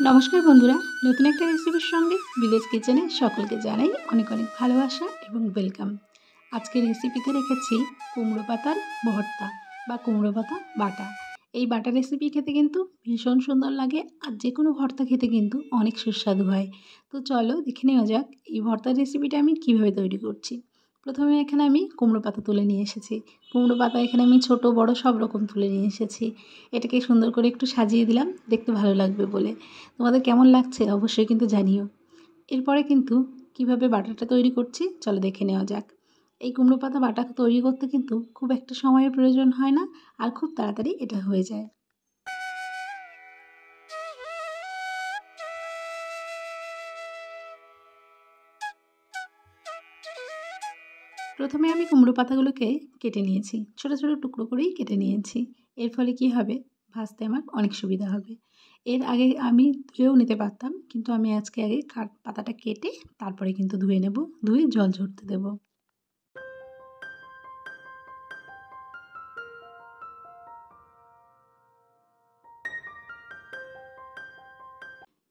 নমস্কার বন্ধুরা, নতুন একটা রেসিপির সঙ্গে ভিলেজ কিচেনে সকলকে জানাই অনেক অনেক ভালোবাসা এবং ওয়েলকাম। আজকের রেসিপিতে রেখেছি কুমড়ো পাতার ভর্তা বা কুমড়ো পাতা বাটা। এই বাটা রেসিপি খেতে কিন্তু ভীষণ সুন্দর লাগে, আর যে কোনো ভর্তা খেতে কিন্তু অনেক সুস্বাদু হয়। তো চলো দেখে নেওয়া যাক এই ভর্তার রেসিপিটা আমি কীভাবে তৈরি করছি। প্রথমে এখানে আমি কুমড়ো পাতা তুলে নিয়ে এসেছি। কুমড়ো পাতা এখানে আমি ছোট বড় সব রকম তুলে নিয়ে এসেছি। এটাকে সুন্দর করে একটু সাজিয়ে দিলাম, দেখতে ভালো লাগবে বলে। তোমাদের কেমন লাগছে অবশ্যই কিন্তু জানিও। এরপরে কিন্তু কিভাবে বাটাটা তৈরি করছি চলো দেখে নেওয়া যাক। এই কুমড়ো পাতা বাটা তৈরি করতে কিন্তু খুব একটা সময়ের প্রয়োজন হয় না, আর খুব তাড়াতাড়ি এটা হয়ে যায়। প্রথমে আমি কুমড়ো পাতাগুলোকে কেটে নিয়েছি, ছোটো ছোটো টুকরো করেই কেটে নিয়েছি। এর ফলে কি হবে, ভাজতে আমার অনেক সুবিধা হবে। এর আগে আমি ধুয়েও নিতে পারতাম, কিন্তু আমি আজকে আগে পাতাটা কেটে তারপরে কিন্তু ধুয়ে নেব, ধুয়ে জল ঝরতে দেবো।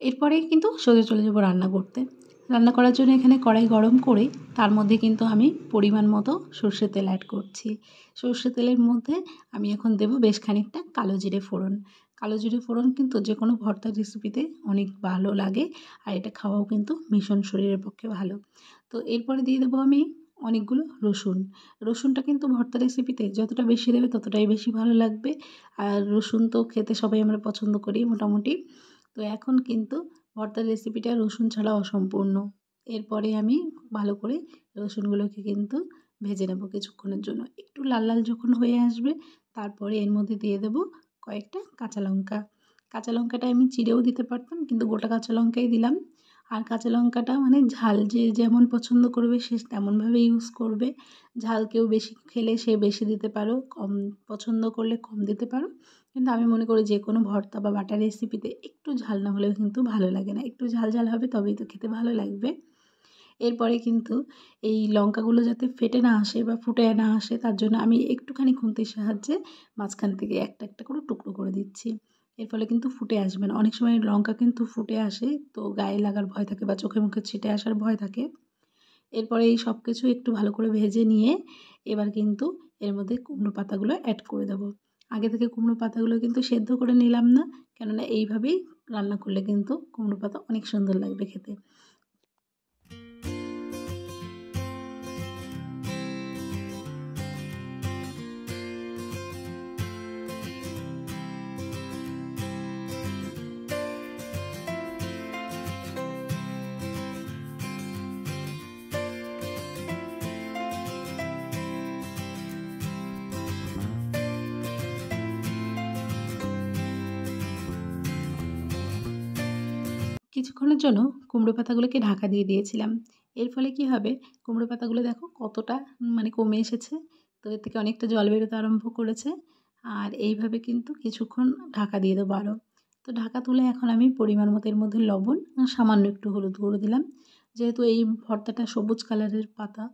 এরপরে কিন্তু সোজা চলে যাব রান্না করতে। রান্না করার জন্য এখানে কড়াই গরম করে তার মধ্যে কিন্তু আমি পরিমাণ মতো সর্ষের তেল অ্যাড করছি। সর্ষের তেলের মধ্যে আমি এখন দেব বেশ খানিকটা কালো জিরে ফোড়ন। কালো জিরে ফোড়ন কিন্তু যে কোনো ভর্তার রেসিপিতে অনেক ভালো লাগে, আর এটা খাওয়াও কিন্তু ভীষণ শরীরের পক্ষে ভালো। তো এরপরে দিয়ে দেবো আমি অনেকগুলো রসুন। রসুনটা কিন্তু ভর্তা রেসিপিতে যতটা বেশি দেবে ততটাই বেশি ভালো লাগবে। আর রসুন তো খেতে সবাই আমরা পছন্দ করি মোটামুটি। তো এখন কিন্তু ভর্তার রেসিপিটা রসুন ছাড়া অসম্পূর্ণ। এরপরে আমি ভালো করে রসুনগুলোকে কিন্তু ভেজে নেব কিছুক্ষণের জন্য। একটু লাল লাল যখন হয়ে আসবে তারপরে এর মধ্যে দিয়ে দেব কয়েকটা কাঁচা লঙ্কা। কাঁচা লঙ্কাটা আমি চিড়েও দিতে পারতাম, কিন্তু গোটা কাঁচা লঙ্কাই দিলাম। আর কাঁচা লঙ্কাটা মানে ঝাল যে যেমন পছন্দ করবে সে তেমনভাবে ইউজ করবে। ঝাল কেউ বেশি খেলে সে বেশি দিতে পারো, কম পছন্দ করলে কম দিতে পারো। কিন্তু আমি মনে করি যে কোনো ভর্তা বা বাটা রেসিপিতে একটু ঝাল না হলেও কিন্তু ভালো লাগে না, একটু ঝাল ঝাল হবে তবেই তো খেতে ভালো লাগবে। এরপরে কিন্তু এই লঙ্কাগুলো যাতে ফেটে না আসে বা ফুটে না আসে তার জন্য আমি একটুখানি খুন্তির সাহায্যে মাঝখান থেকে একটা একটা করে টুকরো করে দিচ্ছি। এর ফলে কিন্তু ফুটে আসবে না। অনেক সময় লঙ্কা কিন্তু ফুটে আসে, তো গায়ে লাগার ভয় থাকে বা চোখে মুখে ছিটে আসার ভয় থাকে। এরপরে এই সব কিছু একটু ভালো করে ভেজে নিয়ে এবার কিন্তু এর মধ্যে কুমড়ো পাতাগুলো অ্যাড করে দেবো। আগে থেকে কুমড়ো পাতাগুলো কিন্তু সেদ্ধ করে নিলাম না, কেননা এইভাবেই রান্না করলে কিন্তু কুমড়ো পাতা অনেক সুন্দর লাগবে খেতে। কিছুক্ষণের জন্য কুমড়ো পাতাগুলোকে ঢাকা দিয়ে দিয়েছিলাম। এর ফলে কি হবে, কুমড়ো পাতাগুলো দেখো কতটা মানে কমে এসেছে। তো এর থেকে অনেকটা জল বেরোতে আরম্ভ করেছে। আর এইভাবে কিন্তু কিছুক্ষণ ঢাকা দিয়ে দেবো আরও। তো ঢাকা তুলে এখন আমি পরিমাণ মতো এর মধ্যে লবণ আর সামান্য একটু হলুদ গুঁড়ো দিলাম। যেহেতু এই ভর্তাটা সবুজ কালারের পাতা,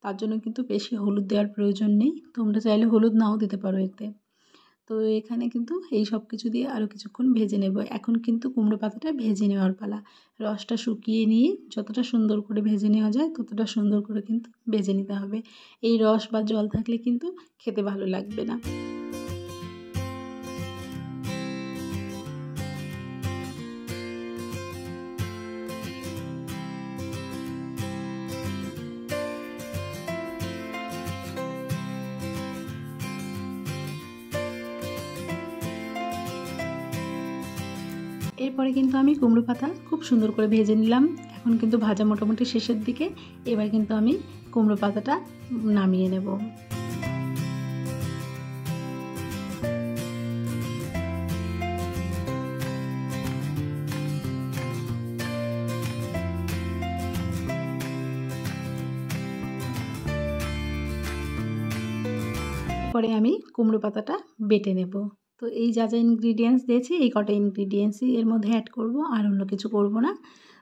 তার জন্য কিন্তু বেশি হলুদ দেওয়ার প্রয়োজন নেই। তোমরা চাইলে হলুদ নাও দিতে পারো এতে। তো এখানে কিন্তু এই সব কিছু দিয়ে আরও কিছুক্ষণ ভেজে নেব। এখন কিন্তু কুমড়ো পাতাটা ভেজে নেওয়ার পালা। রসটা শুকিয়ে নিয়ে যতটা সুন্দর করে ভেজে নেওয়া যায় ততটা সুন্দর করে কিন্তু ভেজে নিতে হবে। এই রস বা জল থাকলে কিন্তু খেতে ভালো লাগবে না। এরপরে কিন্তু আমি কুমড়ো পাতা খুব সুন্দর করে ভেজে নিলাম। এখন কিন্তু ভাজা মোটামুটি শেষের দিকে। এবার কিন্তু আমি কুমড়ো পাতাটা নামিয়ে নেব। পরে আমি কুমড়ো পাতাটা বেটে নেব। তো এই যা যা ইনগ্রিডিয়েন্টস দিয়েছি এই কটা ইনগ্রিডিয়েন্টসই এর মধ্যে অ্যাড করব, আর অন্য কিছু করব না।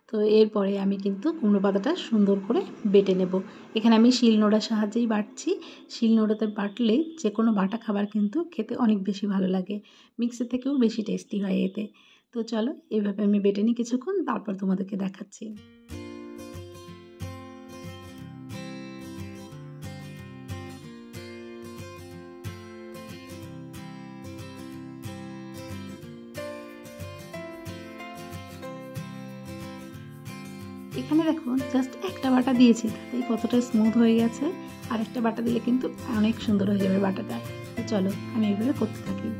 তো এরপরে আমি কিন্তু কুমড়ো পাতাটা সুন্দর করে বেটে নেব। এখানে আমি শিলনোড়ার সাহায্যেই বাটছি। শিলনোড়াতে বাটলে যে কোনো বাটা খাবার কিন্তু খেতে অনেক বেশি ভালো লাগে, মিক্সি থেকেও বেশি টেস্টি হয় এতে। তো চলো এইভাবে আমি বেটে নিই কিছুক্ষণ, তারপর তোমাদেরকে দেখাচ্ছি। এখানে দেখো জাস্ট একটা বাটা দিয়েছি, তাতেই কতটা স্মুথ হয়ে গেছে। আর একটা বাটা দিলে কিন্তু অনেক সুন্দর হয়ে যাবে বাটাটা। তো চলো আমি এইভাবে করতে থাকি।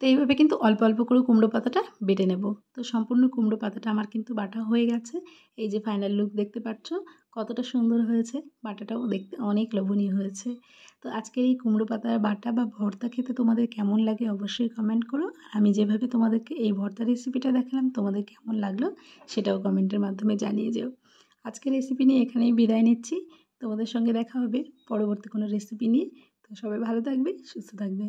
তো এইভাবে কিন্তু অল্প অল্প করে কুমড়ো পাতাটা বেটে নেব। তো সম্পূর্ণ কুমড়ো পাতাটা আমার কিন্তু বাটা হয়ে গেছে। এই যে ফাইনাল লুক দেখতে পাচ্ছ কতটা সুন্দর হয়েছে, বাটাটাও দেখতে অনেক লোভনীয় হয়েছে। তো আজকের এই কুমড়ো পাতার বাটা বা ভর্তা খেতে তোমাদের কেমন লাগে অবশ্যই কমেন্ট করো। আর আমি যেভাবে তোমাদেরকে এই ভর্তা রেসিপিটা দেখালাম তোমাদের কেমন লাগলো সেটাও কমেন্টের মাধ্যমে জানিয়ে যেও। আজকের রেসিপি নিয়ে এখানেই বিদায় নিচ্ছি। তোমাদের সঙ্গে দেখা হবে পরবর্তী কোনো রেসিপি নিয়ে। তো সবাই ভালো থাকবে, সুস্থ থাকবে।